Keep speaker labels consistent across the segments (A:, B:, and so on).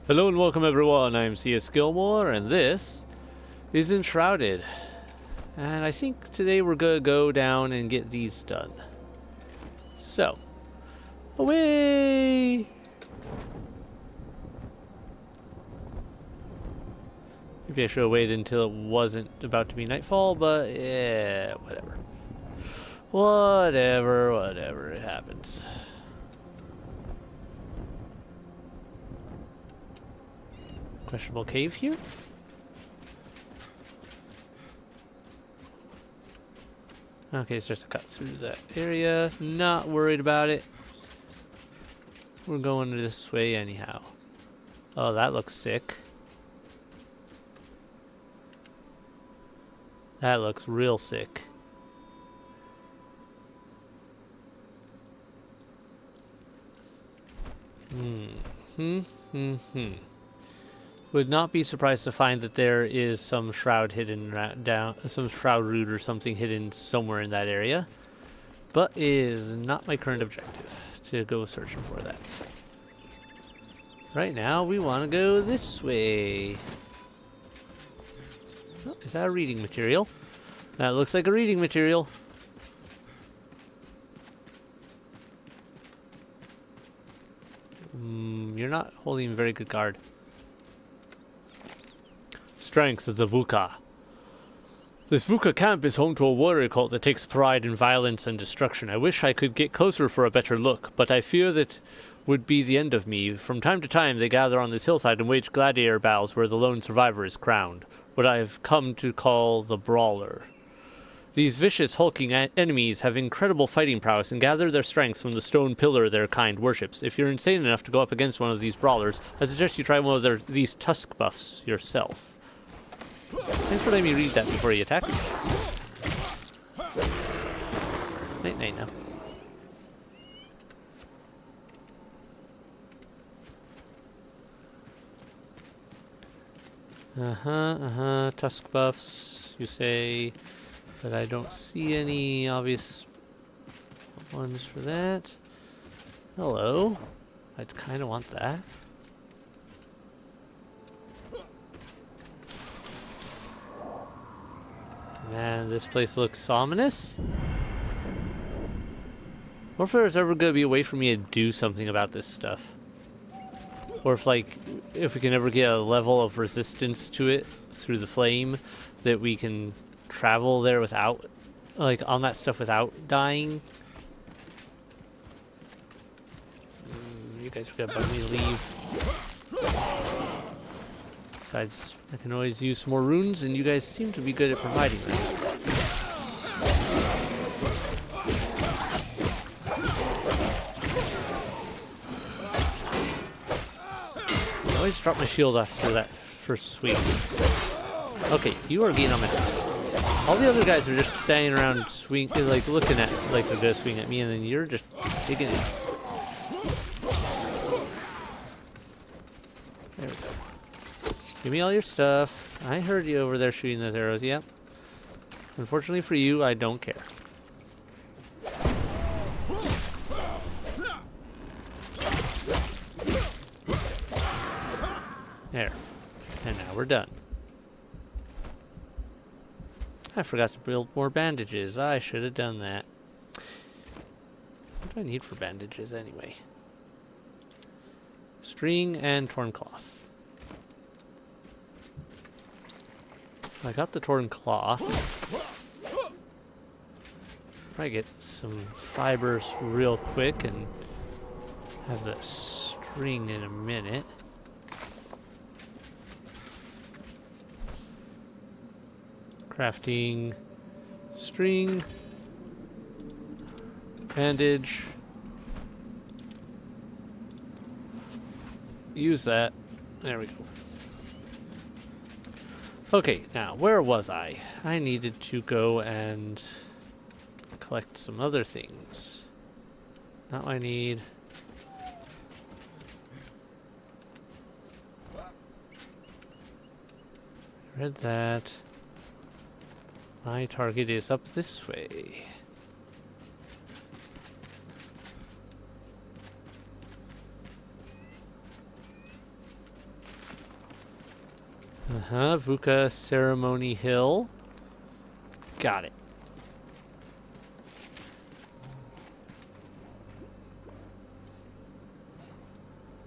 A: Hello and welcome everyone, I'm C.S.Gilmore and this is Enshrouded. And I think today we're gonna go down and get these done. So, away! Maybe I should have waited until it wasn't about to be nightfall, but yeah, whatever. Whatever, it happens. Questionable cave here? Okay, it's just a cut through that area. Not worried about it. We're going this way anyhow. Oh, that looks sick. That looks real sick. Would not be surprised to find that there is some shroud hidden some shroud root or something hidden somewhere in that area. But is not my current objective to go searching for that. Right now, we want to go this way. Oh, is that a reading material? That looks like a reading material. You're not holding very good guard. Strength of the Vuka. This Vuka camp is home to a warrior cult that takes pride in violence and destruction. I wish I could get closer for a better look, but I fear that would be the end of me. From time to time, they gather on this hillside and wage gladiator battles where the lone survivor is crowned, what I have come to call the Brawler. These vicious, hulking enemies have incredible fighting prowess and gather their strength from the stone pillar their kind worships. If you're insane enough to go up against one of these brawlers, I suggest you try one of these tusk buffs yourself. Thanks for letting me read that before you attack. Night now. Tusk buffs, you say, but I don't see any obvious ones for that. Hello. I'd kind of want that. Man, this place looks ominous. Or if there's ever going to be a way for me to do something about this stuff. Or if we can ever get a level of resistance to it through the flame that we can travel there without, on that stuff without dying. You guys are going to bug me to leave. Besides, I can always use some more runes, and you guys seem to be good at providing them. I always drop my shield after that first sweep. Okay, you are getting on my nerves. All the other guys are just standing around looking at they're gonna swing at me, and then you're just digging in. There we go. Give me all your stuff. I heard you over there shooting those arrows. Yep. Unfortunately for you, I don't care. There. And now we're done. I forgot to build more bandages. I should have done that. What do I need for bandages anyway? String and torn cloth. I got the torn cloth. I get some fibers real quick and have that string in a minute. Crafting string, bandage. Use that. There we go. Okay, now where was I? I needed to go and collect some other things. Not what I need. Read that. My target is up this way. Vuka Ceremony Hill. Got it.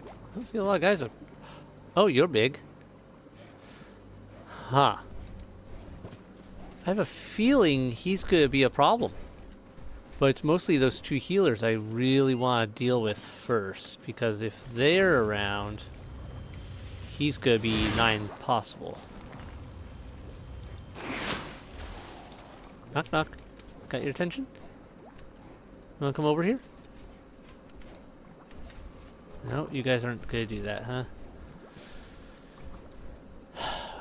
A: I don't see a lot of guys up. Oh, you're big. Huh. I have a feeling he's going to be a problem. But it's mostly those two healers I really want to deal with first. Because if they're around, he's going to be nigh impossible. Knock, knock. Got your attention? You want to come over here? No, you guys aren't going to do that, huh?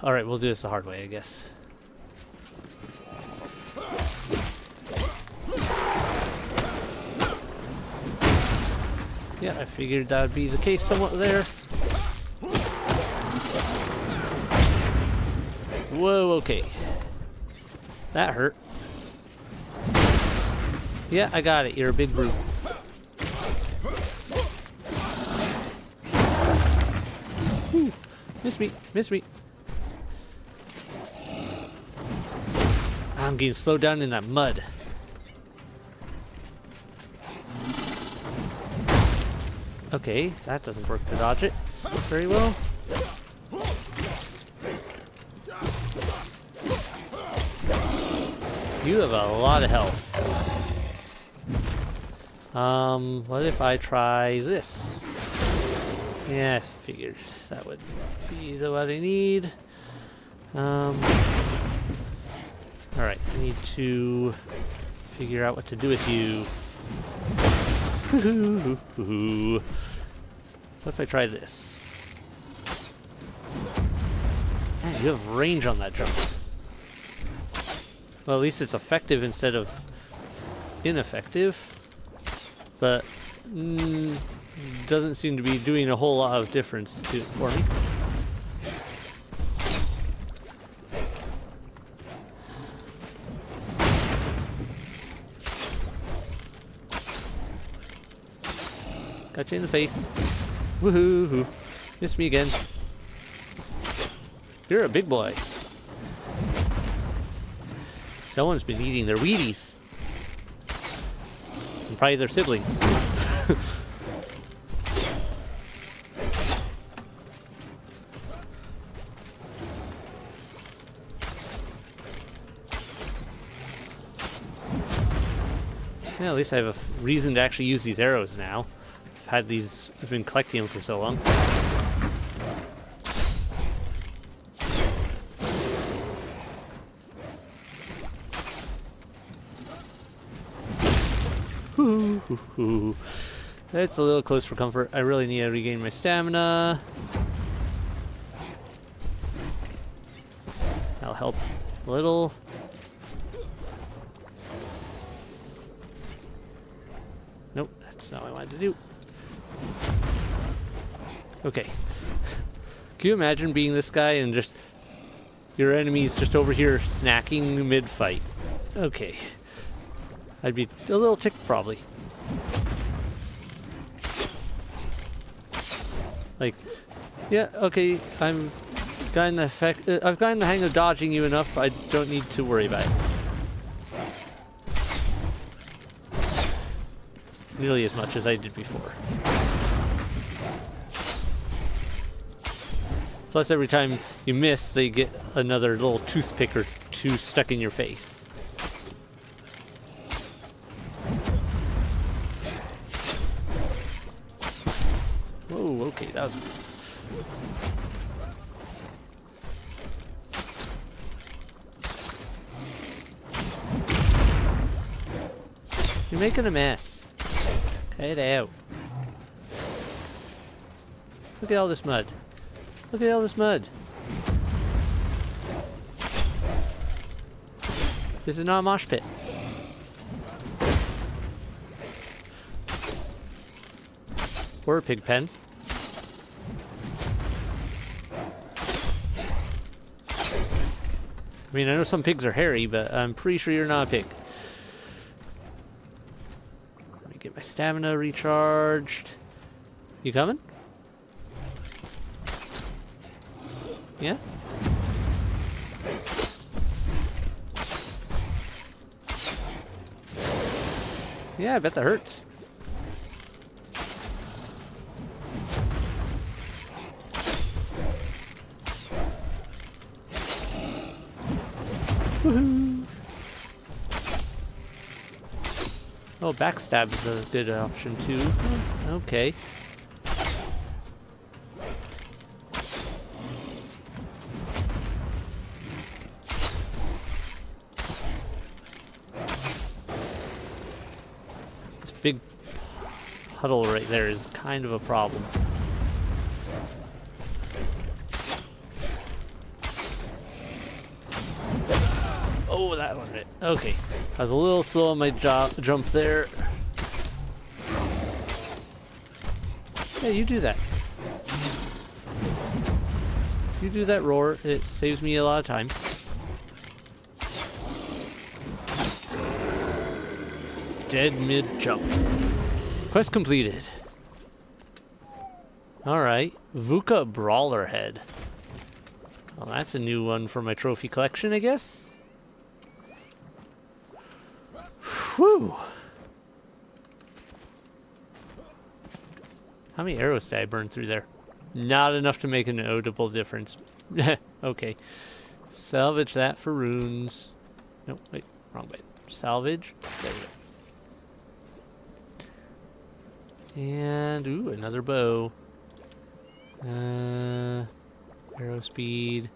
A: Alright, we'll do this the hard way, I guess. Yeah, I figured that would be the case somewhat there. Whoa, okay. That hurt. Yeah, I got it. You're a big brute. Whew. Miss me. Miss me. I'm getting slowed down in that mud. Okay, that doesn't work to dodge it very well. You have a lot of health. What if I try this? Yeah, I figured that would be what I need. Alright, I need to figure out what to do with you. What if I try this? Man, you have range on that jump. Well, at least it's effective instead of ineffective. But doesn't seem to be doing a whole lot of difference for me. Got you in the face. Woohoo! Missed me again. You're a big boy. Someone's been eating their Wheaties. And probably their siblings. Yeah, at least I have a reason to actually use these arrows now. I've been collecting them for so long. It's a little close for comfort. I really need to regain my stamina. That'll help a little. Nope, that's not what I wanted to do. Okay. Can you imagine being this guy and just your enemy's just over here snacking mid-fight? Okay. I'd be a little ticked probably. Like, yeah, okay, I've gotten the hang of dodging you enough. I don't need to worry about it. Nearly as much as I did before. Plus, every time you miss, they get another little toothpick or two stuck in your face. Whoa, okay, that was a miss. You're making a mess. Cut it out. Look at all this mud. Look at all this mud. This is not a mosh pit. Or a pig pen. I mean, I know some pigs are hairy, but I'm pretty sure you're not a pig. Let me get my stamina recharged. You coming? Yeah? Yeah, I bet that hurts. Woohoo! Oh, backstab is a good option too. Okay. This big puddle right there is kind of a problem. Oh, that one hit. Okay. I was a little slow on my jump there. Yeah, you do that. You do that roar. It saves me a lot of time. Dead mid-jump. Quest completed. Alright. Vuka Brawler Head. Well, that's a new one for my trophy collection, I guess. Whew. How many arrows did I burn through there? Not enough to make a notable difference. Okay. Salvage that for runes. No, wait. Wrong button. Salvage. There we go. And, ooh, another bow. Arrow speed.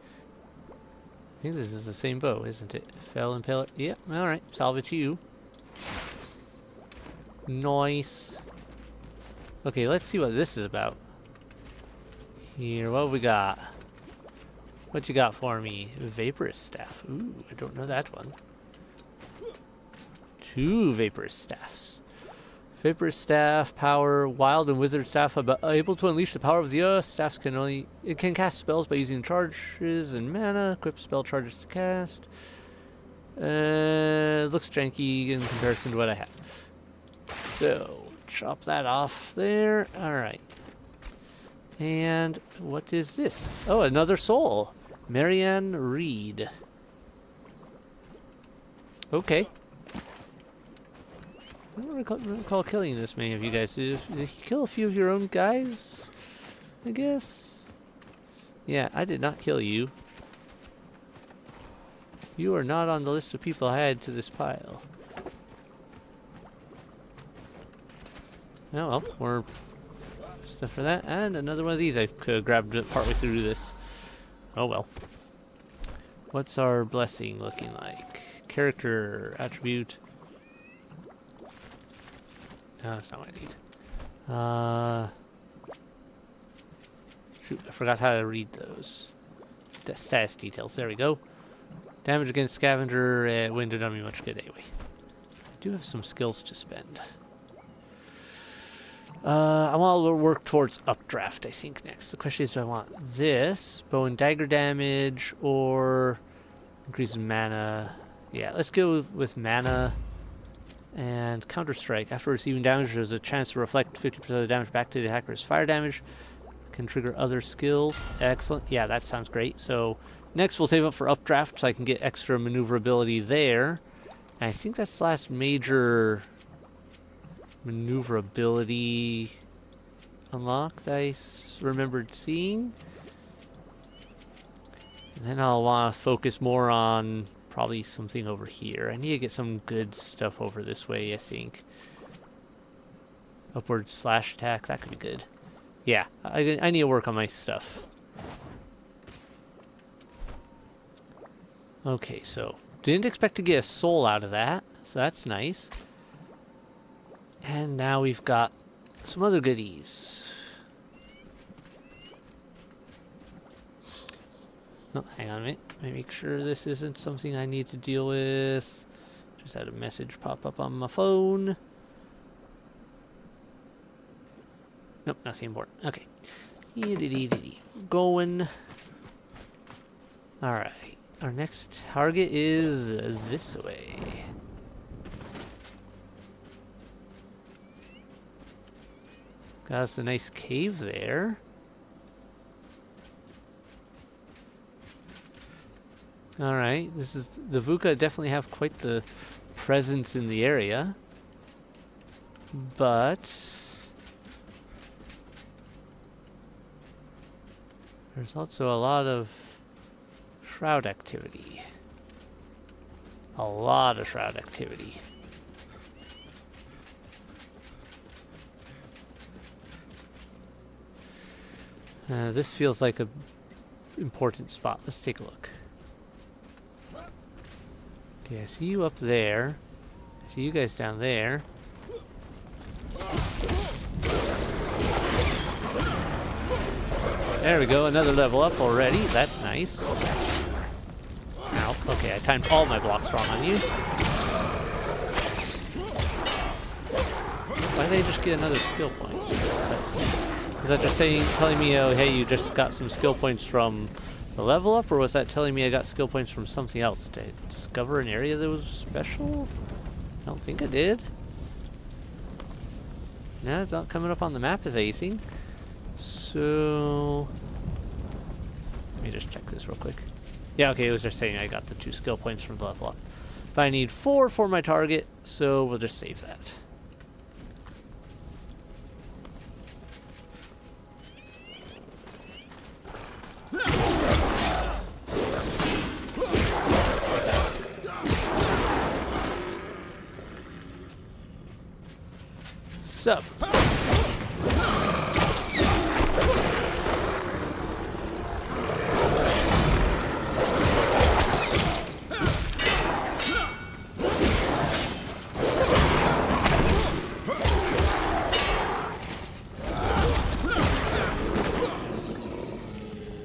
A: I think this is the same bow, isn't it? Fell Impaler. Yep, alright. Salvage you. Nice. Okay, let's see what this is about. Here, what have we got? What you got for me? Vaporous Staff. Ooh, I don't know that one. 2 Vaporous Staffs. Vaporous Staff, power, wild and withered staff, able to unleash the power of the earth. Staffs it can cast spells by using charges and mana. Equip spell charges to cast. Looks janky in comparison to what I have. So, chop that off there. Alright. And what is this? Oh, another soul. Marianne Reed. Okay. I don't recall killing this many of you guys. Did you kill a few of your own guys? I guess? Yeah, I did not kill you. You are not on the list of people I had to this pile. Oh well, more stuff for that. And another one of these I could have grabbed partway through this. Oh well. What's our blessing looking like? Character, attribute. No, that's not what I need. Shoot, I forgot how to read those. Status details, there we go. Damage against scavenger, wouldn't have done me much good anyway. I do have some skills to spend. I want to work towards updraft, I think, next. The question is, do I want this? Bow and dagger damage, or increases mana? Yeah, let's go with mana. And counter-strike. After receiving damage, there's a chance to reflect 50% of the damage back to the attacker's fire damage. Can trigger other skills. Excellent. Yeah, that sounds great. So next we'll save up for updraft so I can get extra maneuverability there. And I think that's the last major maneuverability unlock that I remembered seeing. And then I'll want to focus more on probably something over here. I need to get some good stuff over this way, I think. Upward slash attack, that could be good. Yeah, I need to work on my stuff. Okay, so didn't expect to get a soul out of that, so that's nice. And now we've got some other goodies. No, hang on a minute. Let me make sure this isn't something I need to deal with. Just had a message pop up on my phone. Nope, nothing important. Okay. Going. Alright. Our next target is this way. Got us a nice cave there. Alright, this is the Vuka definitely have quite the presence in the area. But there's also a lot of shroud activity. A lot of shroud activity. This feels like a important spot. Let's take a look. Okay, I see you up there. I see you guys down there. There we go, another level up already. That's nice. Ow. Okay, I timed all my blocks wrong on you. Why did they just get another skill point? Is that just telling me, oh, hey, you just got some skill points from the level up, or was that telling me I got skill points from something else? Did I discover an area that was special? I don't think I did. No, it's not coming up on the map as anything. So let me just check this real quick. Yeah, okay, it was just saying I got the 2 skill points from the level up. But I need 4 for my target, so we'll just save that. Sup?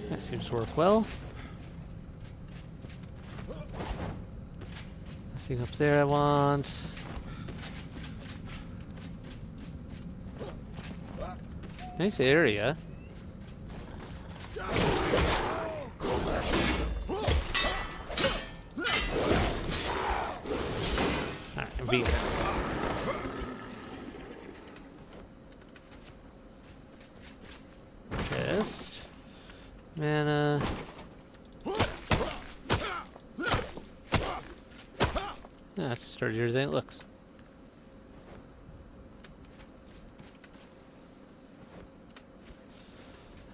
A: That seems to work well. Nothing up there I want. Nice area. Alright, vehicles. Chest. Mana. That's sturdier than it looks.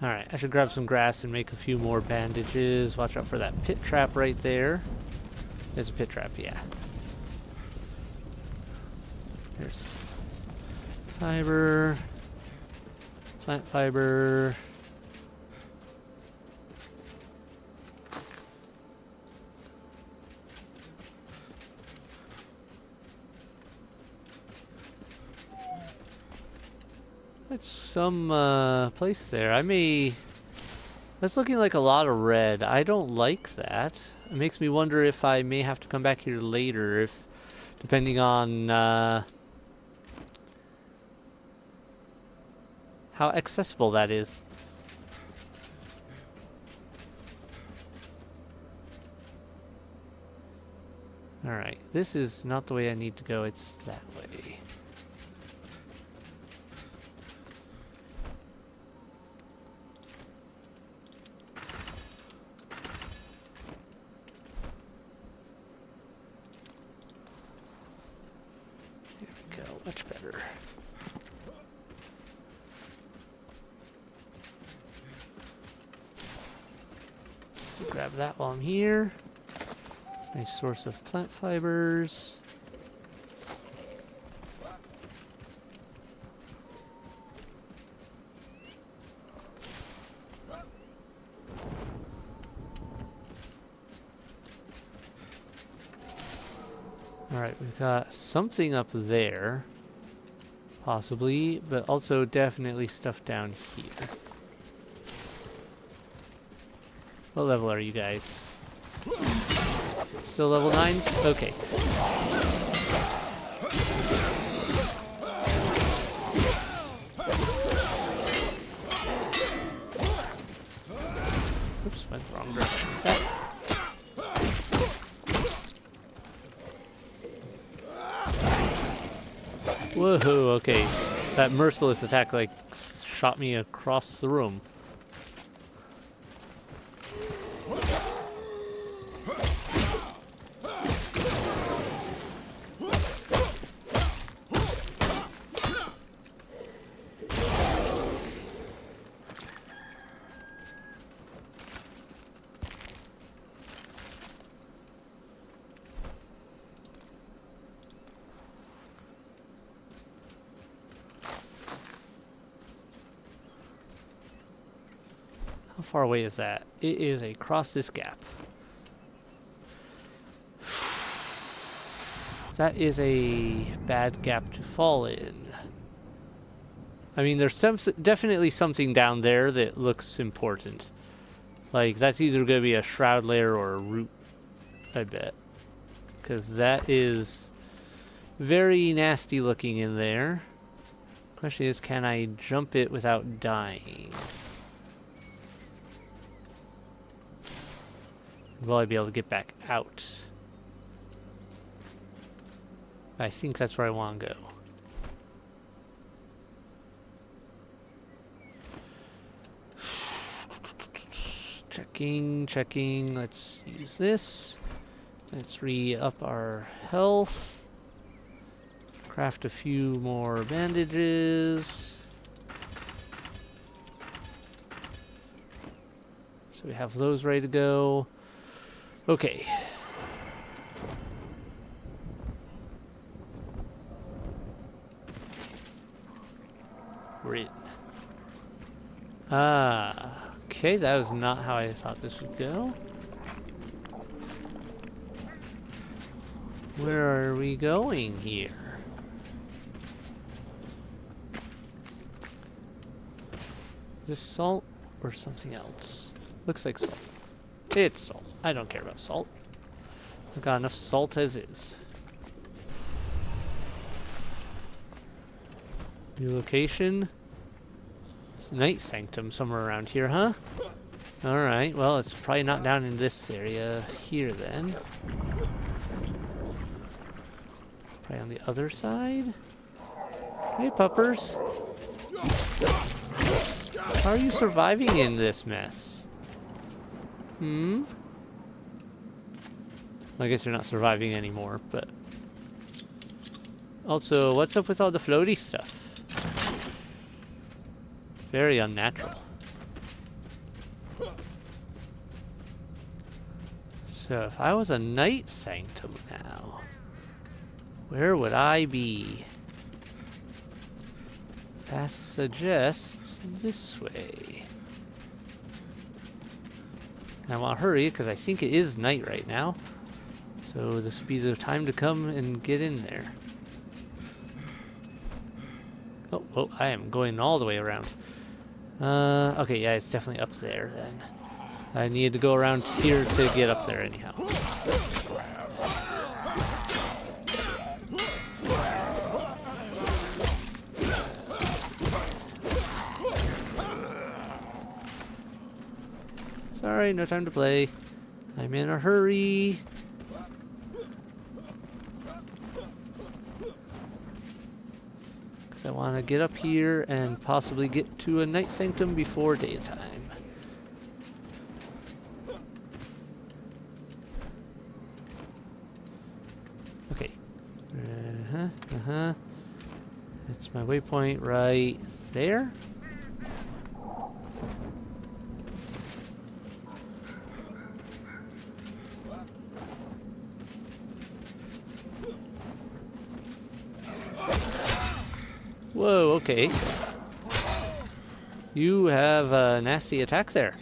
A: Alright, I should grab some grass and make a few more bandages. Watch out for that pit trap right there. There's a pit trap, yeah. There's fiber. Plant fiber. That's some place there. That's looking like a lot of red. I don't like that. It makes me wonder if I may have to come back here later, depending on how accessible that is. Alright, this is not the way I need to go, it's that way. Much better. So grab that while I'm here. Nice source of plant fibers. Alright, we've got something up there. Possibly, but also definitely stuff down here. What level are you guys? Still level 9s? Okay. Oops, went the wrong direction with that. Woohoo, okay. That merciless attack, like, shot me across the room. far away is that? It is across this gap. That is a bad gap to fall in. I mean, there's definitely something down there that looks important. Like, that's either going to be a shroud layer or a root, I bet. Because that is very nasty looking in there. Question is, can I jump it without dying? Will I be able to get back out? I think that's where I want to go. Checking. Let's use this. Let's re-up our health. Craft a few more bandages. So we have those ready to go. Okay. We're in. Okay, that was not how I thought this would go. Where are we going here? Is this salt or something else? Looks like salt. It's salt. I don't care about salt. I've got enough salt as is. New location. It's Night Sanctum somewhere around here, huh? Alright, well, it's probably not down in this area here then. Probably on the other side? Hey, puppers. How are you surviving in this mess? I guess you're not surviving anymore, but... Also, what's up with all the floaty stuff? Very unnatural. So, if I was a Night Sanctum now, where would I be? Path suggests this way. I want to hurry because I think it is night right now. So this would be the time to come and get in there. Oh, I am going all the way around. Okay, yeah, it's definitely up there then. I need to go around here to get up there anyhow. Sorry, no time to play. I'm in a hurry. Because I want to get up here and possibly get to a Night Sanctum before daytime. Okay. That's my waypoint right there. Whoa, okay. You have a nasty attack there.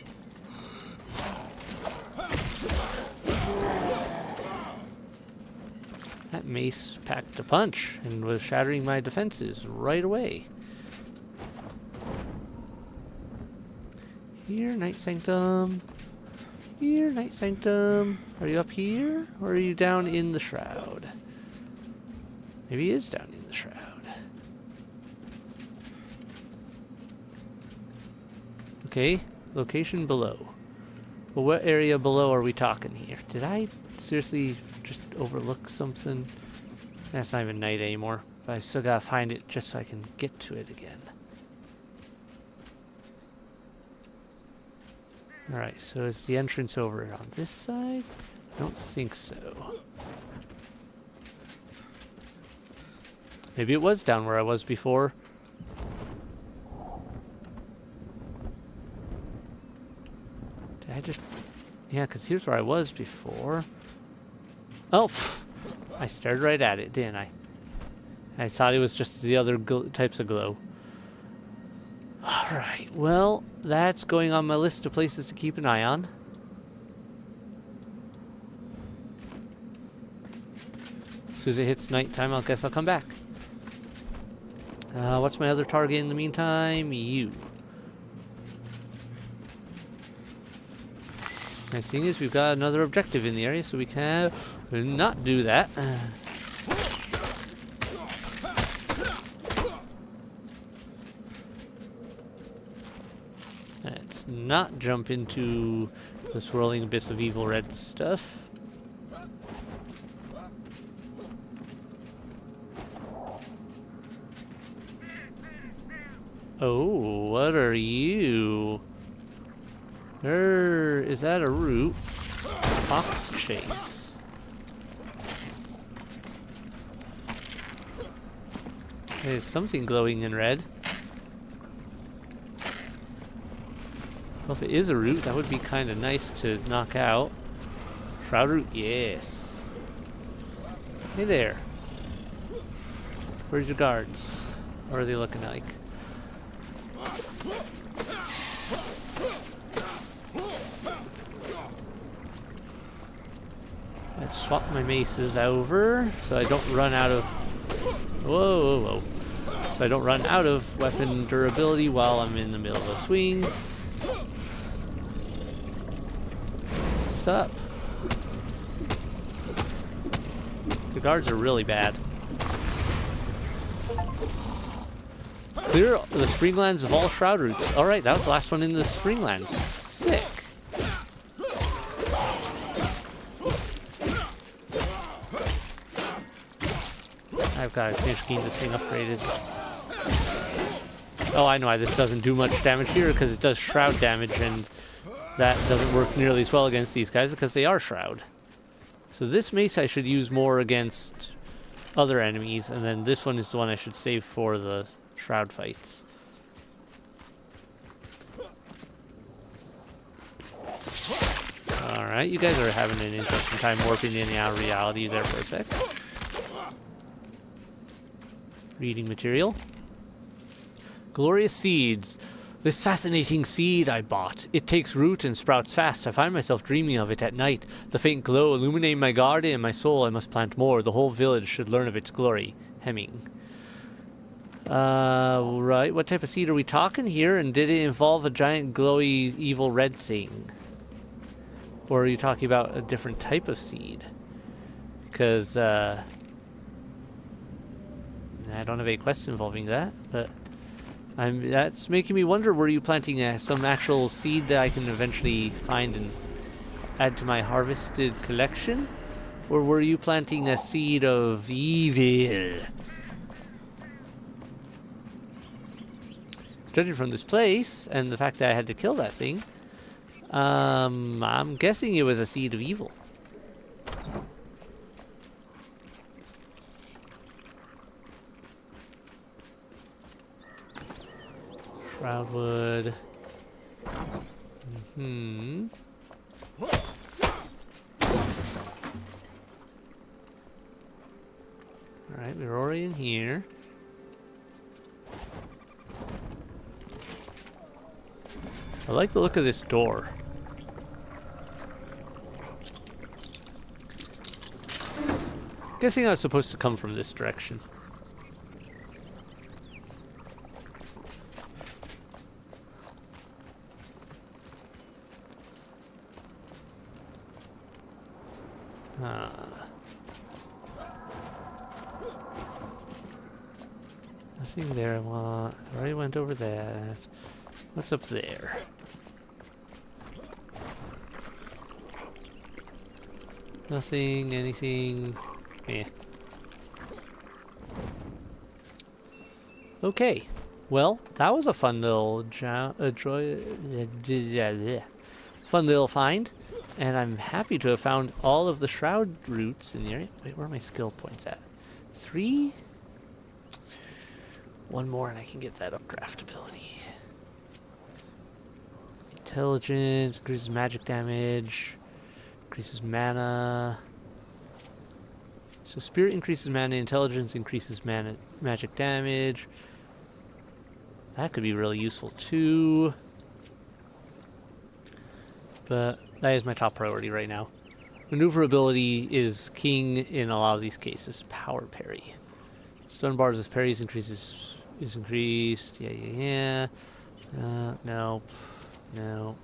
A: That mace packed a punch and was shattering my defenses right away. Here, Night Sanctum. Here, Night Sanctum. Are you up here? Or are you down in the shroud? Maybe he is down in the shroud. Okay, location below. Well, what area below are we talking here? Did I seriously just overlook something? That's not even night anymore. But I still gotta find it just so I can get to it again. Alright, so is the entrance over on this side? I don't think so. Maybe it was down where I was before. Did I just... Yeah, because here's where I was before. Oh, I stared right at it, didn't I? I thought it was just the other types of glow. Alright, well, that's going on my list of places to keep an eye on. As soon as it hits nighttime, I guess I'll come back. What's my other target in the meantime? You. Nice thing is we've got another objective in the area, so we can not do that. Let's not jump into the swirling abyss of evil red stuff. Oh, what are you? Is that a root? Fox chase. There's something glowing in red. Well, if it is a root, that would be kind of nice to knock out. Shroud root, yes. Hey there. Where's your guards? What are they looking like? Let's swap my maces over so I don't run out of... Whoa, whoa, whoa. So I don't run out of weapon durability while I'm in the middle of a swing. What's up? The guards are really bad. Clear the Springlands of all shroud roots. Alright, that was the last one in the Springlands. Sick. I've got to finish getting this thing upgraded. Oh, I know why this doesn't do much damage here, because it does shroud damage, and that doesn't work nearly as well against these guys, because they are shroud. So this mace I should use more against other enemies, and then this one is the one I should save for the shroud fights. Alright, you guys are having an interesting time warping in and out of reality there for a sec. Reading material. Glorious seeds. This fascinating seed I bought. It takes root and sprouts fast. I find myself dreaming of it at night. The faint glow illuminating my garden and my soul. I must plant more. The whole village should learn of its glory. Hemming. Right. What type of seed are we talking here? And did it involve a giant glowy evil red thing? Or are you talking about a different type of seed? Because, I don't have any questions involving that, but that's making me wonder, were you planting some actual seed that I can eventually find and add to my harvested collection? Or were you planting a seed of evil? Judging from this place, and the fact that I had to kill that thing, I'm guessing it was a seed of evil. Shroudwood. Alright, we're already in here. I like the look of this door. Guessing I was supposed to come from this direction. Nothing there I want. I already went over that. What's up there? Nothing, anything. Eh. Okay. Well, that was a fun little fun little find. And I'm happy to have found all of the shroud roots in the area. Wait, where are my skill points at? 3? One more and I can get that updraft ability. Intelligence, increases magic damage, increases mana. So spirit increases mana, intelligence increases mana, magic damage. That could be really useful too. But that is my top priority right now. Maneuverability is king in a lot of these cases. Power parry. Stun bars with parries is increased. Yeah. Nope. No.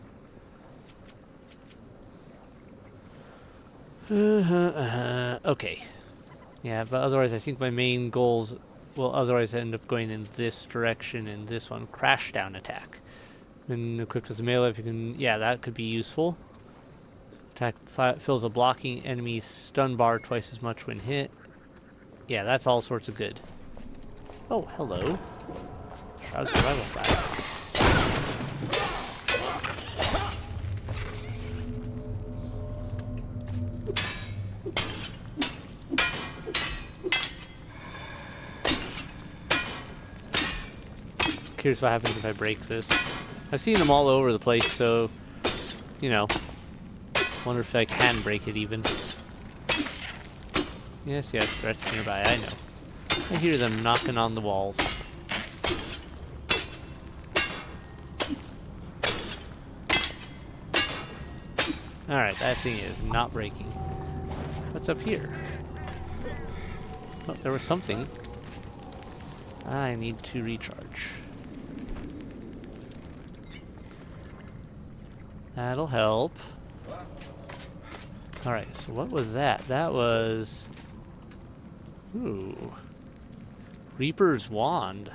A: Okay. Yeah, but otherwise I think my main goals will otherwise end up going in this direction and this one. Crash down attack. When equipped with a melee, if you can... Yeah, that could be useful. Attack fills a blocking enemy stun bar twice as much when hit. Yeah, that's all sorts of good. Oh, hello. Shroud survival side. Curious what happens if I break this. I've seen them all over the place, so, you know, wonder if I can break it even. Yes, threats nearby, I know. I hear them knocking on the walls. Alright, that thing is not breaking. What's up here? Oh, there was something. I need to recharge. That'll help. Alright, so what was that? That was... Ooh. Reaper's Wand.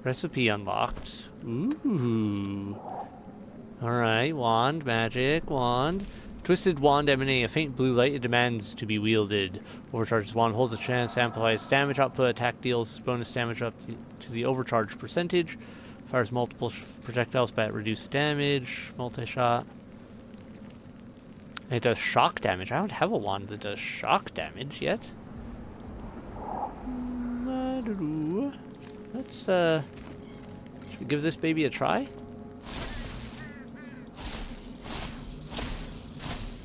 A: Recipe unlocked. Ooh. Alright, wand, magic, wand. Twisted wand emanating a faint blue light. It demands to be wielded. Overcharged wand holds a chance, amplifies damage output, attack deals bonus damage up to the overcharge percentage. Fires multiple projectiles but at reduced damage. Multi-shot. And it does shock damage. I don't have a wand that does shock damage yet. Let's, should we give this baby a try?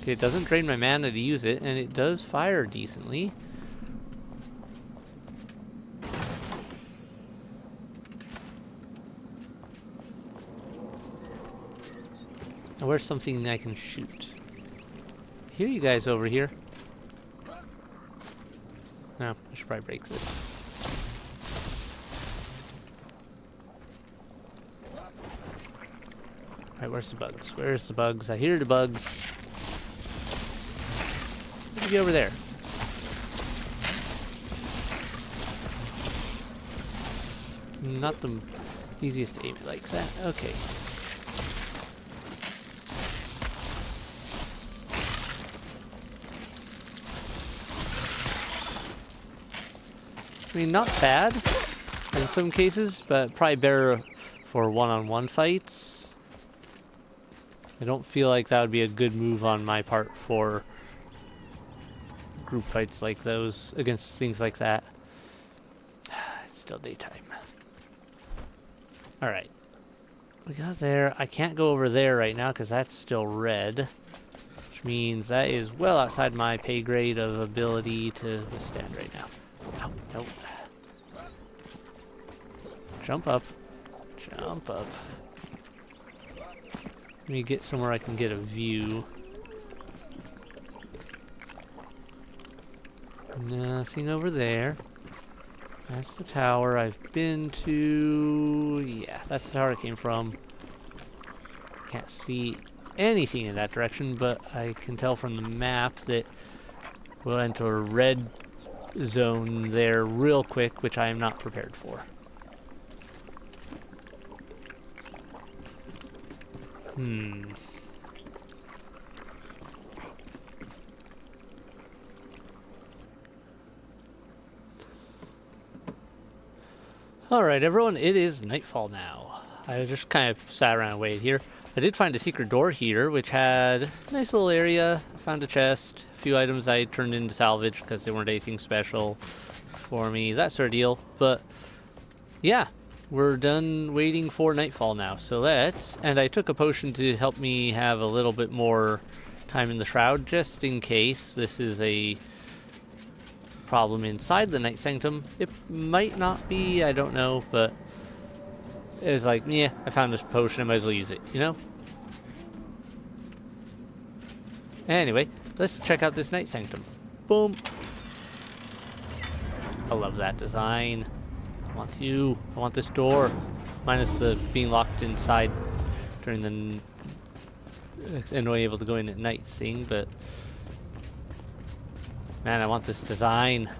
A: Okay, it doesn't drain my mana to use it, and it does fire decently. Now, where's something I can shoot? I hear you guys over here. No, I should probably break this. Alright, where's the bugs? Where's the bugs? I hear the bugs. Get over there. Not the easiest to aim it like that. Okay. I mean, not bad in some cases, but probably better for one-on-one fights. I don't feel like that would be a good move on my part for group fights like those, against things like that. It's still daytime. Alright. We got there. I can't go over there right now because that's still red. Which means that is well outside my pay grade of ability to withstand right now. Oh, nope. Jump up. Jump up. Let me get somewhere I can get a view. Nothing over there. That's the tower I've been to. Yeah, that's the tower I came from. Can't see anything in that direction, but I can tell from the map that we'll enter a red zone there real quick, which I am not prepared for. Alright everyone, it is nightfall now. I just kind of sat around and waited here. I did find a secret door here, which had a nice little area. I found a chest, a few items I turned into salvage because they weren't anything special for me, that sort of deal. But yeah, we're done waiting for nightfall now, so let's... And I took a potion to help me have a little bit more time in the shroud, just in case. This is a problem inside the Night Sanctum. It might not be, I don't know, but it was like, yeah, I found this potion, I might as well use it, you know? Anyway, let's check out this Night Sanctum. Boom. I love that design. I want this door. Minus the being locked inside during the and only able to go in at night thing, but man, I want this design.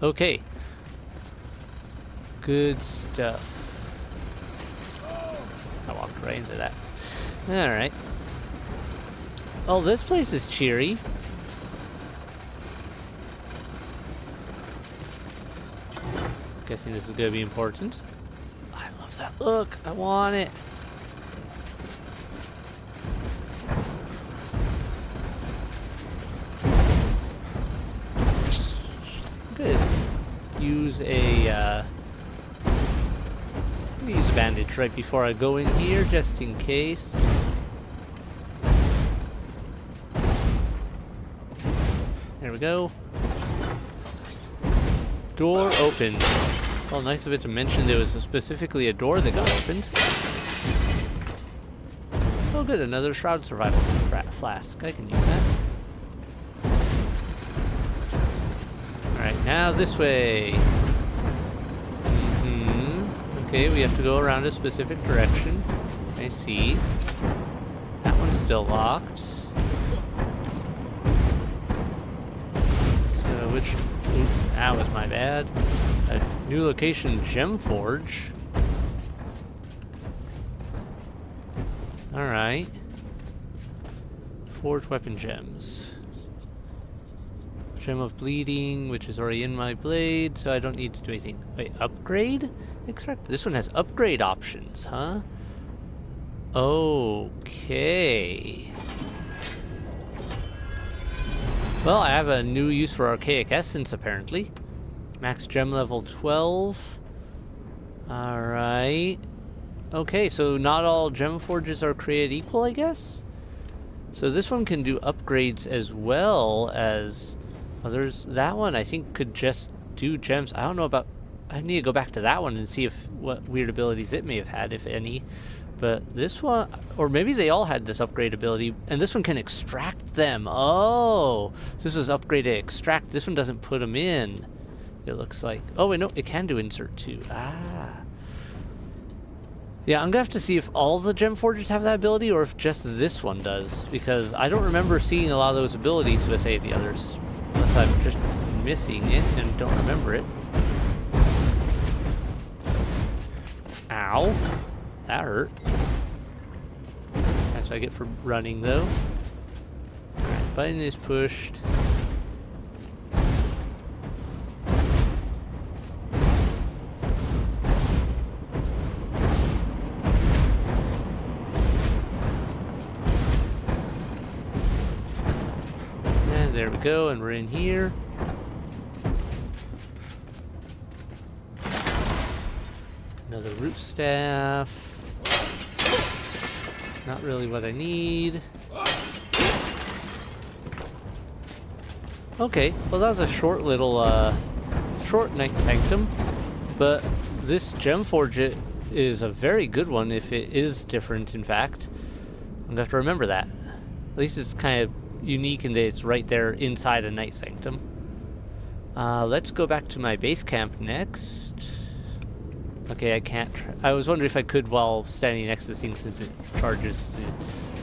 A: Okay. Good stuff. I walked right into that. Alright. Oh, this place is cheery. Guessing this is going to be important. I love that look. I want it. Good. Use a bandage right before I go in here, just in case. There we go. Door opened. Well, nice of it to mention there was specifically a door that got opened. Oh good, another Shroud Survival flask. I can use that. Alright, now this way. Okay, we have to go around a specific direction. I see. That one's still locked. So which... Oop, that was my bad. A new location, Gemforge. Alright. Forge weapon gems. Gem of bleeding, which is already in my blade, so I don't need to do anything. Wait, upgrade? Extract. This one has upgrade options, huh? Okay. Well, I have a new use for Archaic Essence, apparently. Max gem level 12. Alright. Okay, so not all gem forges are created equal, I guess? So this one can do upgrades as well as... Well, there's that one I think could just do gems. I don't know about... I need to go back to that one and see if what weird abilities it may have had, if any. But this one... Or maybe they all had this upgrade ability. And this one can extract them. Oh! So this is upgraded extract. This one doesn't put them in. It looks like... Oh, wait, no. It can do insert too. Ah. Yeah, I'm going to have to see if all the gem forges have that ability or if just this one does. Because I don't remember seeing a lot of those abilities with any of the others. Unless I'm just missing it and don't remember it. Ow. That hurt. That's what I get for running, though. Alright, button is pushed. And there we go, and we're in here. Another root staff. Not really what I need. Okay, well that was a short little, short Night Sanctum. But this Gemforge is a very good one if it is different, in fact. I'm gonna have to remember that. At least it's kind of unique in that it's right there inside a Night Sanctum. Let's go back to my base camp next. Okay, I can't... I was wondering if I could while standing next to the thing since it charges the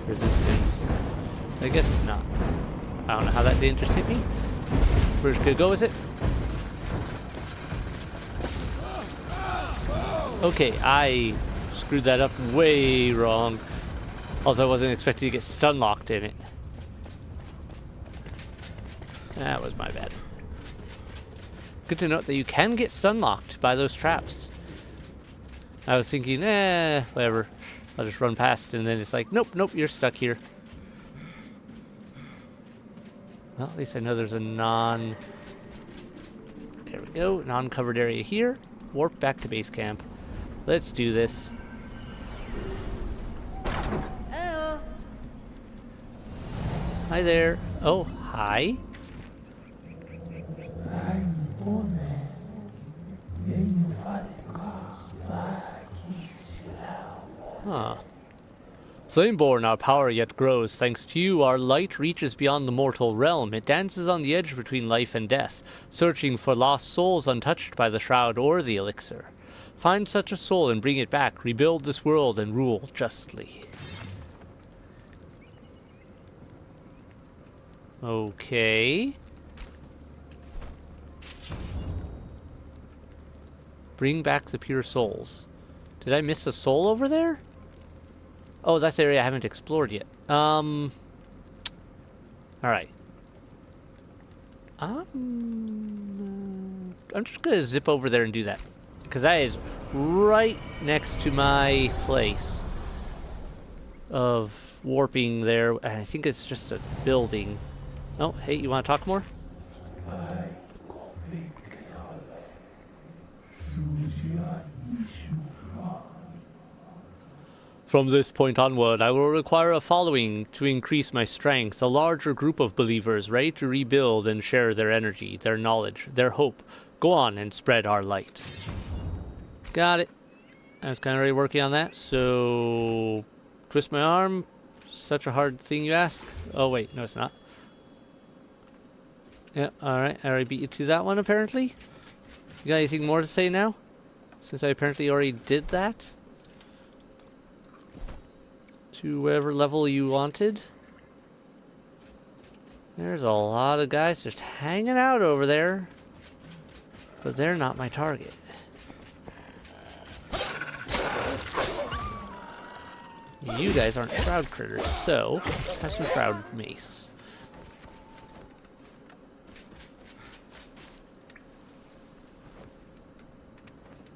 A: resistance. I guess not. I don't know how that didn't just hit me. We're just gonna go with it. Okay, I screwed that up way wrong. Also, I wasn't expecting to get stun locked in it. That was my bad. Good to note that you can get stun locked by those traps. I was thinking, whatever. I'll just run past, and then it's like, nope, nope, you're stuck here. Well, at least I know there's a there we go, non-covered area here. Warp back to base camp. Let's do this. Hi there. Oh, hi. Huh. Flameborn, our power yet grows. Thanks to you, our light reaches beyond the mortal realm. It dances on the edge between life and death, searching for lost souls untouched by the shroud or the elixir. Find such a soul and bring it back. Rebuild this world and rule justly. Okay. Bring back the pure souls. Did I miss a soul over there? Oh, that's the area I haven't explored yet. Alright. I'm just gonna zip over there and do that. Because that is right next to my place of warping there. I think it's just a building. Oh, hey, you want to talk more? From this point onward, I will require a following to increase my strength, a larger group of believers ready to rebuild and share their energy, their knowledge, their hope. Go on and spread our light. Got it. I was kind of already working on that, so... Twist my arm. Such a hard thing you ask. Oh, wait. No, it's not. Yeah, alright. I already beat you to that one, apparently. You got anything more to say now? Since I apparently already did that? To whatever level you wanted. There's a lot of guys just hanging out over there. But they're not my target. You guys aren't shroud critters, so have some shroud mace.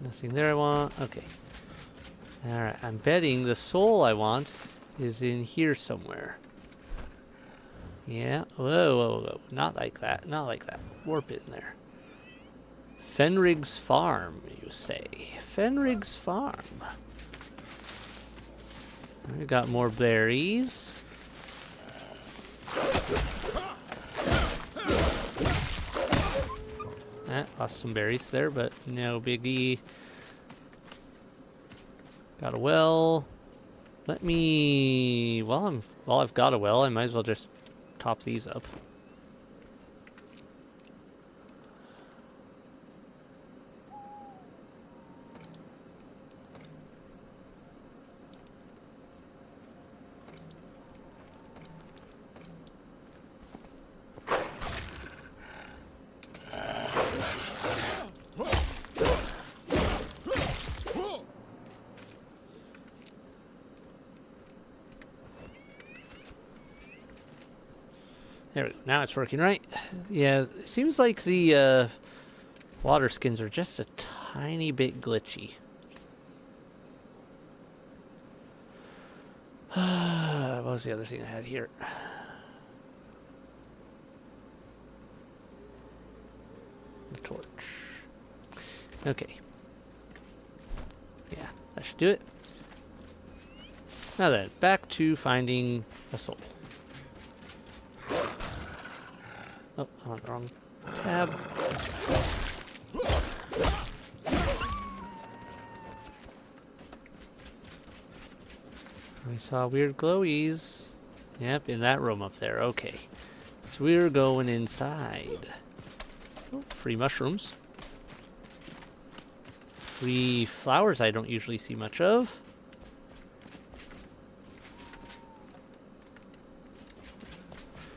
A: Nothing there I want. Okay. Alright, I'm betting the soul I want is in here somewhere. Yeah. Whoa, whoa, whoa. Not like that. Not like that. Warp it in there. Fenrig's Farm, you say. Fenrig's Farm. We got more berries. Lost some berries there, but no biggie. Got a well. Let me... While I've got a well, I might as well just top these up. There we go. Now it's working right. Yeah, it seems like the water skins are just a tiny bit glitchy. What was the other thing I had here? The torch. Okay. Yeah, that should do it. Now then, back to finding a soul. Oh, I'm on the wrong tab. I saw weird glowies. Yep, in that room up there. Okay. So we're going inside. Oh, free mushrooms. Free flowers I don't usually see much of.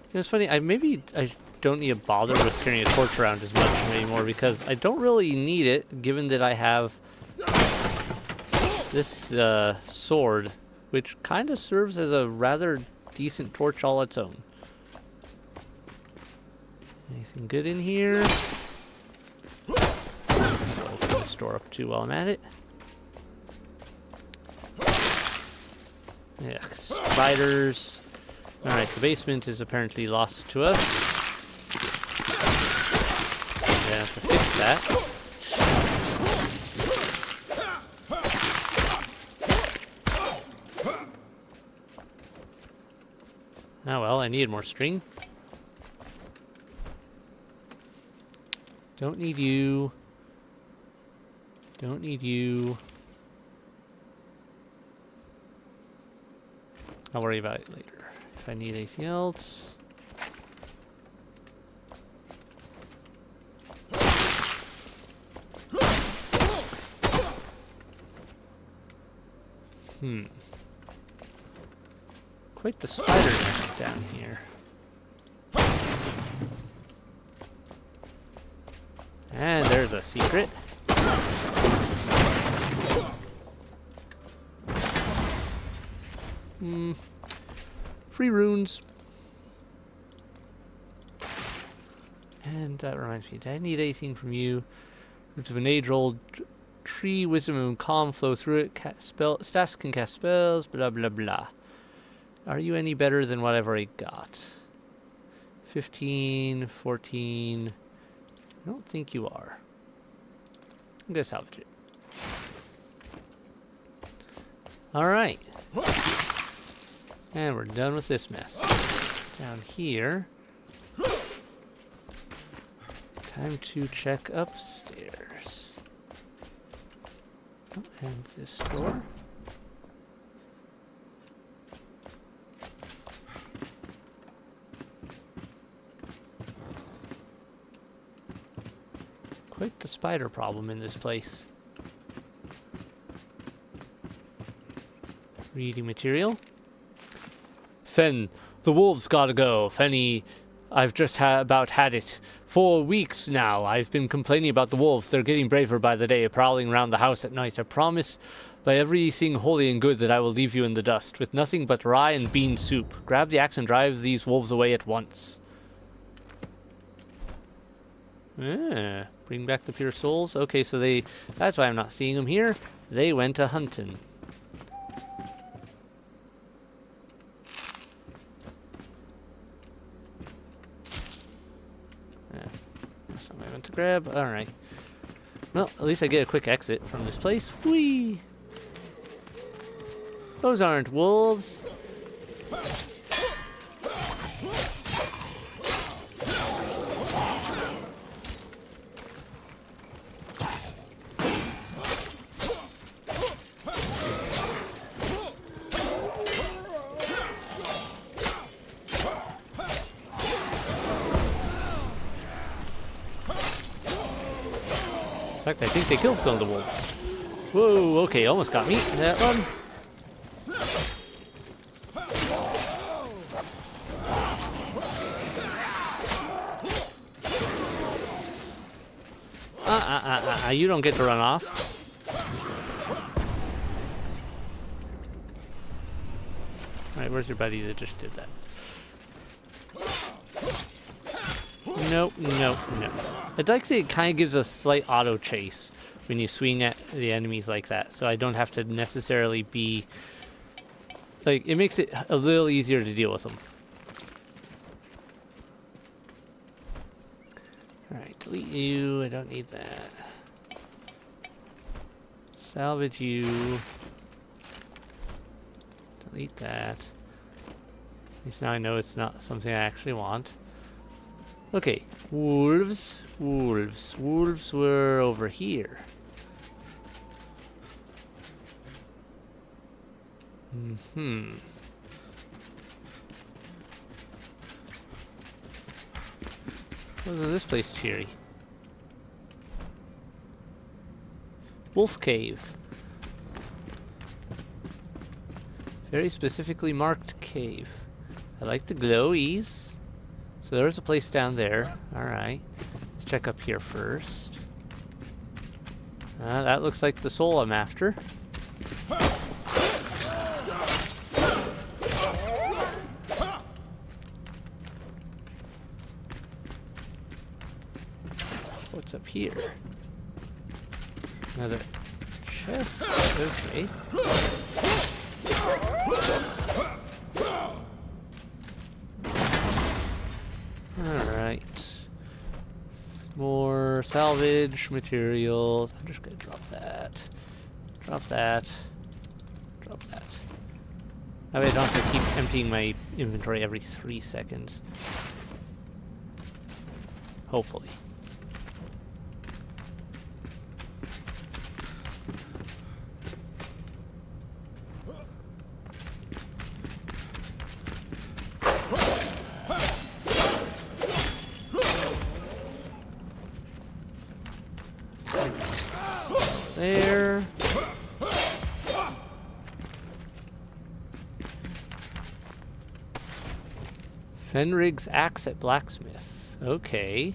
A: You know, it's funny, I don't need to bother with carrying a torch around as much anymore because I don't really need it, given that I have this sword, which kind of serves as a rather decent torch all its own. Anything good in here? I'll open the store up too while I'm at it. Yeah, spiders. Alright, the basement is apparently lost to us. I have to fix that. Oh well, I needed more string. Don't need you. Don't need you. I'll worry about it later. If I need anything else. Quite the spider nest down here. And there's a secret. Free runes. And that reminds me, did I need anything from you? Roots of an age-old tree, wisdom and calm flow through it. Staffs can cast spells, blah blah blah. Are you any better than what I've already got? 15, 14. I don't think you are. I'm gonna salvage it. Alright. And we're done with this mess. Down here. Time to check upstairs. Oh, and this door. Quite the spider problem in this place. Reading material. Fen, the wolves gotta go. Fenny, I've just about had it. 4 weeks now I've been complaining about the wolves. They're getting braver by the day, prowling around the house at night. I promise by everything holy and good that I will leave you in the dust, with nothing but rye and bean soup. Grab the axe and drive these wolves away at once. Bring back the pure souls. Okay, so that's why I'm not seeing them here. They went a hunting. That's not what I meant to grab. Alright. Well, at least I get a quick exit from this place. Whee! Those aren't wolves. In fact, I think they killed some of the wolves. Whoa, okay, almost got me. That one. You don't get to run off. Alright, where's your buddy that just did that? Nope, nope, nope. I'd like to, it kind of gives a slight auto chase when you swing at the enemies like that, so I don't have to necessarily be, like, it makes it a little easier to deal with them. Alright, delete you, I don't need that. Salvage you. Delete that. At least now I know it's not something I actually want. Okay, wolves, wolves, wolves were over here. Wasn't this place cheery? Wolf Cave. Very specifically marked cave. I like the glowies. So there's a place down there. Alright. Let's check up here first. That looks like the soul I'm after. What's up here? Another chest. Okay. Alright. More salvage materials. I'm just gonna drop that. Drop that. Drop that. That way I don't have to keep emptying my inventory every 3 seconds. Hopefully. There. Fenrig's axe at blacksmith. Okay.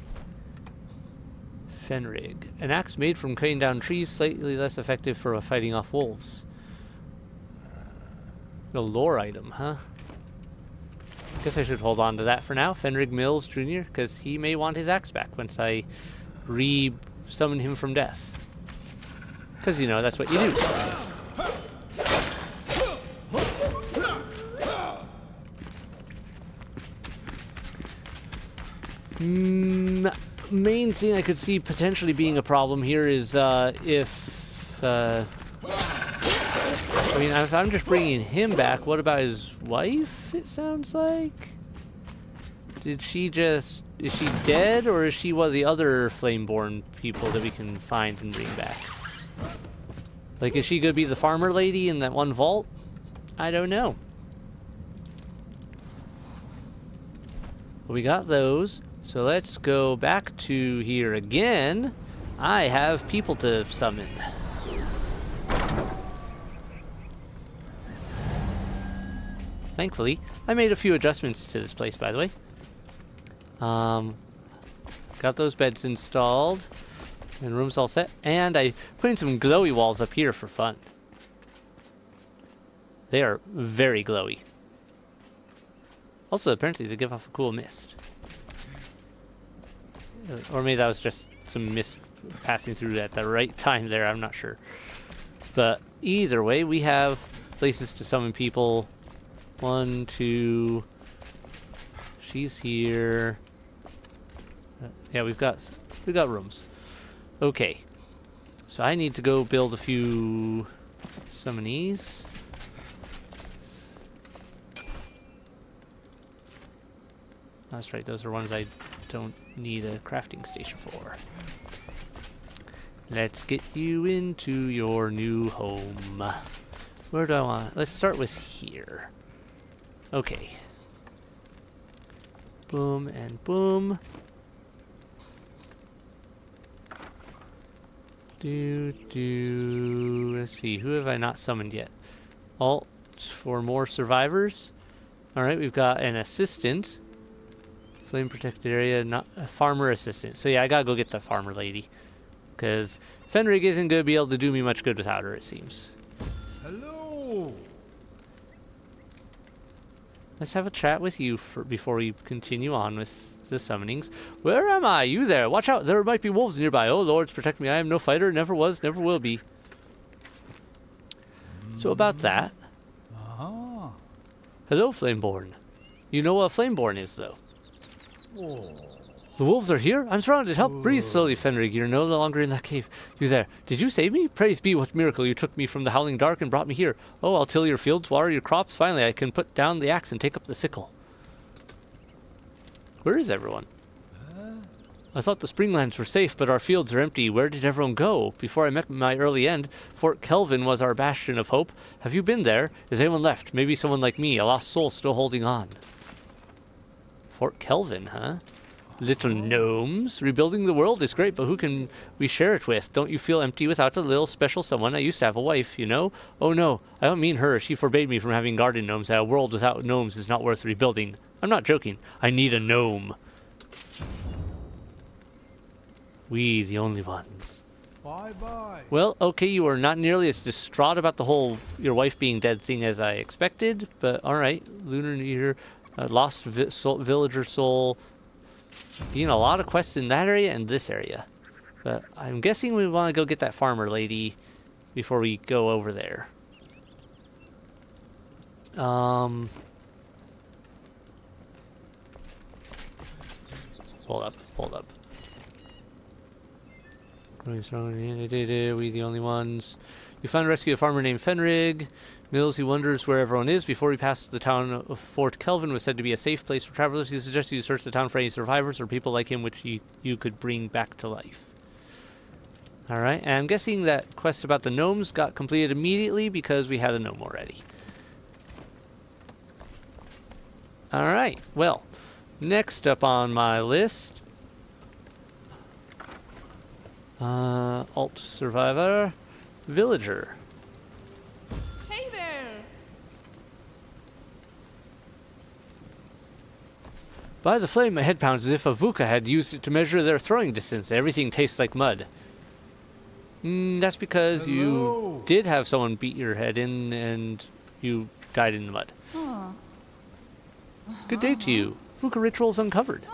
A: Fenrig. An axe made from cutting down trees, slightly less effective for fighting off wolves. A lore item, huh? Guess I should hold on to that for now. Fenrig Mills Jr., because he may want his axe back once I re-summon him from death. Because, you know, that's what you do. Main thing I could see potentially being a problem here is if I mean, if I'm just bringing him back, what about his wife, it sounds like? Is she dead, or is she one of the other Flameborn people that we can find and bring back? Like, is she gonna be the farmer lady in that one vault? I don't know. But we got those, so let's go back to here again. I have people to summon. Thankfully, I made a few adjustments to this place, by the way. Got those beds installed, and rooms all set, and I put in some glowy walls up here for fun. They are very glowy. Also, apparently they give off a cool mist. Or maybe that was just some mist passing through at the right time there, I'm not sure. But either way, we have places to summon people. 1, 2. She's here. Yeah, we've got rooms. Okay. So I need to go build a few summonies. That's right, those are ones I don't need a crafting station for. Let's get you into your new home. Where do I want? Let's start with here. Okay. Boom and boom. Let's see, who have I not summoned yet? Alt for more survivors. Alright, we've got an assistant. Flame protected area, not a farmer assistant. So yeah, I gotta go get the farmer lady. Because Fenrig isn't gonna be able to do me much good without her, it seems.
B: Hello!
A: Let's have a chat with you before we continue on with the summonings. Where am I? You there? Watch out, there might be wolves nearby. Oh lords, protect me. I am no fighter, never was, never will be. So about that.
B: Uh-huh.
A: Hello, Flameborn. You know what a Flameborn is, though.
B: Oh.
A: The wolves are here? I'm surrounded. Help! Breathe slowly, Fenrig. You're no longer in that cave. You there? Did you save me? Praise be what miracle you took me from the howling dark and brought me here. Oh, I'll till your fields, water your crops. Finally, I can put down the axe and take up the sickle. Where is everyone? I thought the Springlands were safe, but our fields are empty. Where did everyone go? Before I met my early end, Fort Kelvin was our bastion of hope. Have you been there? Is anyone left? Maybe someone like me, a lost soul still holding on. Fort Kelvin, huh? Little gnomes. Rebuilding the world is great, but who can we share it with? Don't you feel empty without a little special someone? I used to have a wife, you know? Oh no, I don't mean her. She forbade me from having garden gnomes. A world without gnomes is not worth rebuilding. I'm not joking. I need a gnome. We, the only ones.
B: Bye-bye.
A: Well, okay, you are not nearly as distraught about the whole your wife being dead thing as I expected, but alright. Lunar New Year, lost villager soul. Getting a lot of quests in that area and this area. But I'm guessing we want to go get that farmer lady before we go over there. Hold up. We the only ones. You find and rescue a farmer named Fenrig. Mills, he wonders where everyone is. Before he passed the town of Fort Kelvin was said to be a safe place for travelers. He suggests you search the town for any survivors or people like him which you could bring back to life. Alright, and I'm guessing that quest about the gnomes got completed immediately because we had a gnome already. Alright, well, next up on my list, alt survivor, villager.
C: Hey there!
A: By the flame, my head pounds as if a VUCA had used it to measure their throwing distance. Everything tastes like mud. That's because you did have someone beat your head in and you died in the mud. Good day to you. VUCA rituals uncovered.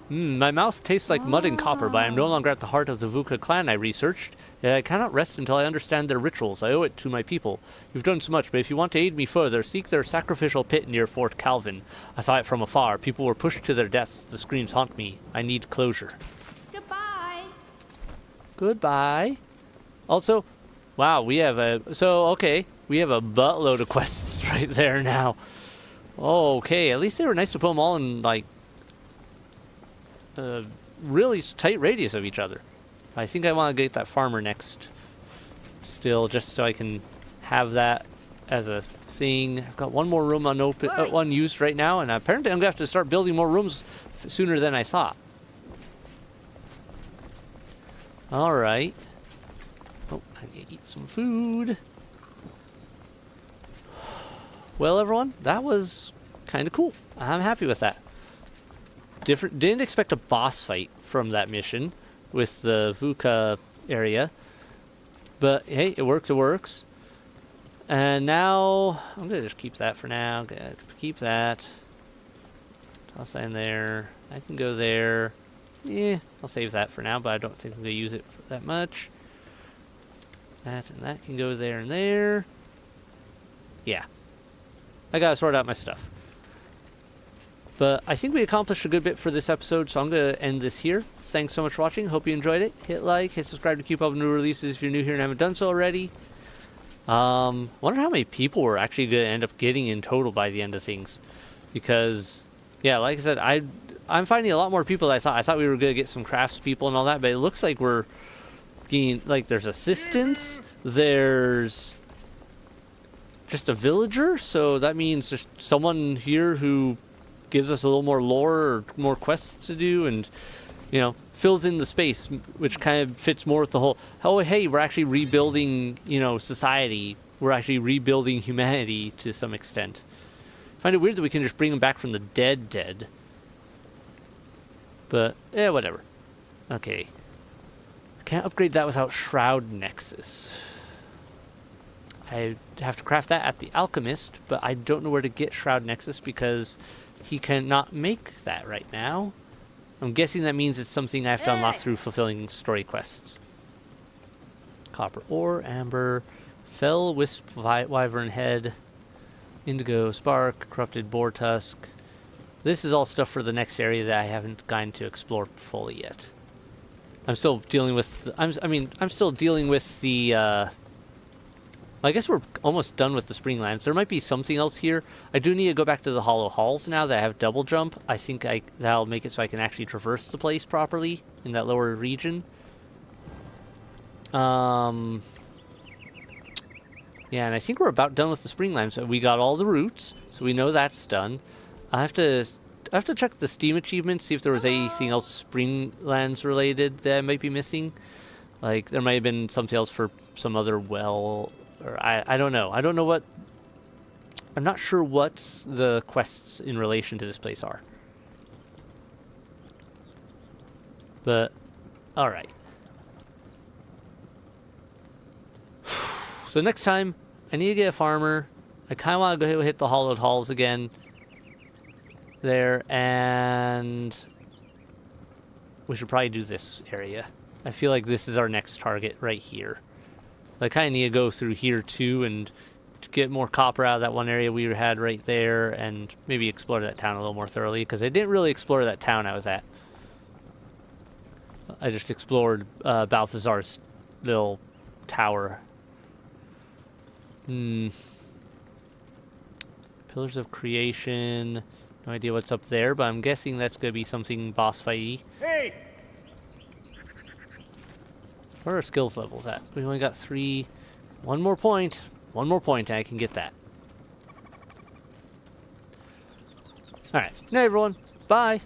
A: My mouth tastes like mud and copper, but I am no longer at the heart of the VUCA clan I researched. Yet I cannot rest until I understand their rituals. I owe it to my people. You've done so much, but if you want to aid me further, seek their sacrificial pit near Fort Calvin. I saw it from afar. People were pushed to their deaths. The screams haunt me. I need closure.
C: Goodbye!
A: Goodbye. Also, wow, we have a buttload of quests right there now. Okay, at least they were nice to put them all in, like, really tight radius of each other. I think I want to get that farmer next still, just so I can have that as a thing. I've got one more room unused right now, and apparently I'm going to have to start building more rooms sooner than I thought. Alright. Oh, I need to eat some food. Well, everyone, that was kind of cool. I'm happy with that. Didn't expect a boss fight from that mission with the VUCA area. But, hey, it works. And now, I'm going to just keep that for now. Keep that. Toss that in there. I can go there. I'll save that for now, but I don't think I'm going to use it for that much. That and that can go there and there. Yeah. I got to sort out my stuff. But I think we accomplished a good bit for this episode, so I'm going to end this here. Thanks so much for watching. Hope you enjoyed it. Hit like, hit subscribe to keep up with new releases if you're new here and haven't done so already. Wonder how many people we're actually going to end up getting in total by the end of things. Because, yeah, like I said, I'm finding a lot more people than I thought. I thought we were going to get some craftspeople and all that, but it looks like we're getting, like, there's assistants, there's just a villager, so that means there's someone here who gives us a little more lore or more quests to do and, you know, fills in the space, which kind of fits more with the whole, oh, hey, we're actually rebuilding, you know, society. We're actually rebuilding humanity to some extent. I find it weird that we can just bring them back from the dead. But, whatever. Okay. Can't upgrade that without Shroud Nexus. I have to craft that at the Alchemist, but I don't know where to get Shroud Nexus because he cannot make that right now. I'm guessing that means it's something I have to unlock through fulfilling story quests. Copper ore, amber, fell wisp, wyvern head, indigo spark, corrupted boar tusk. This is all stuff for the next area that I haven't gotten to explore fully yet. I'm still dealing with. I'm still dealing with the. I guess we're almost done with the Springlands. There might be something else here. I do need to go back to the Hollow Halls now that I have double jump. I think that'll make it so I can actually traverse the place properly in that lower region. Yeah, and I think we're about done with the Springlands. We got all the routes, so we know that's done. I have to check the Steam achievements, see if there was anything else Springlands related that I might be missing. Like, there might have been something else for some other well, or I don't know. I don't know what, I'm not sure what the quests in relation to this place are. But, alright. So next time, I need to get a farmer. I kind of want to go hit the Hollowed Halls again. There, and we should probably do this area. I feel like this is our next target right here. I kind of need to go through here too and get more copper out of that one area we had right there and maybe explore that town a little more thoroughly because I didn't really explore that town I was at. I just explored Balthazar's little tower. Pillars of Creation. No idea what's up there, but I'm guessing that's going to be something boss fighty.
D: Hey!
A: Where are our skills levels at? We only got 3. One more point. One more point and I can get that. Alright. Night, everyone. Bye.